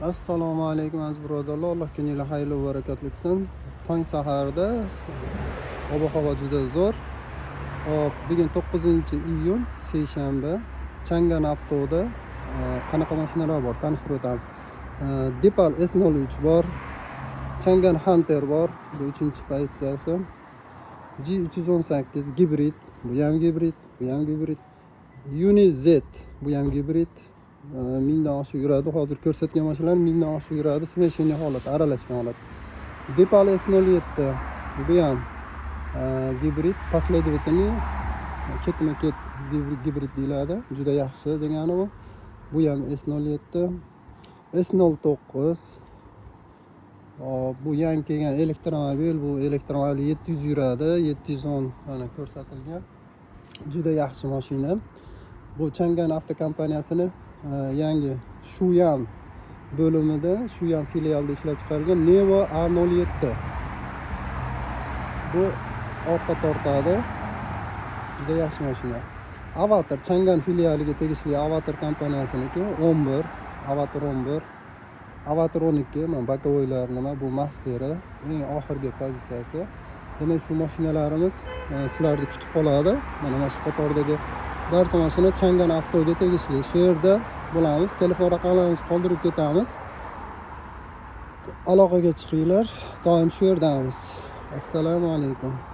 Assalomu alaykum aziz birodarlar. Alloh kuninglar xayrli va barakatli qilsin. Tong saharda ob-havo juda zo'r. Hop, bugun 9-iyun, seshanba. Changan avtoda qanaqa mashinalar bor tanishtirib o'tamiz. Depal S03 bor. Changan Hunter bor. Bu 3-pozitsiyasi. G318 gibrid, bu ham gibrid, bu ham gibrid. Uni Z, bu ham gibrid. 1000 dan oshiq yuradi. Hozir ko'rsatgan mashinalar 1000 dan oshiq yuradi. Smeshinli holat, aralashgan holat. Depal S07, bu ham gibrid, последовательный, ketma-ket gibrid deyiladi. Juda yaxshi degani bu. Bu ham S07, S09. Bu yangi kelgan elektromobil, bu elektromobil 700 yuradi, 710 mana ko'rsatilgan. Juda yaxshi mashina. Bu Changan avto kompaniyasining yangi Shuyan bo'limida, Shuyan filialida ishlab chiqarilgan Nevo A07. Bu orqa tortadi. Juda yaxshi mashina. Avatar Changan filialiga tegishli Avatar kompaniyasiniki 11, Avatar 11, Avatar 12, mana bokovoylar nima, bu masteri, eng oxirgi pozitsiyasi. Demak, shu mashinalarimiz sizlarni kutib qoladi. Mana shu qatordagi barcha mashina Changan avtoga tegishli. Shu yerda bo'lamiz. Telefon raqamlarimizni qoldirib ketamiz. Aloqaga chiqinglar. Doim shu yerdamiz. Assalomu alaykum.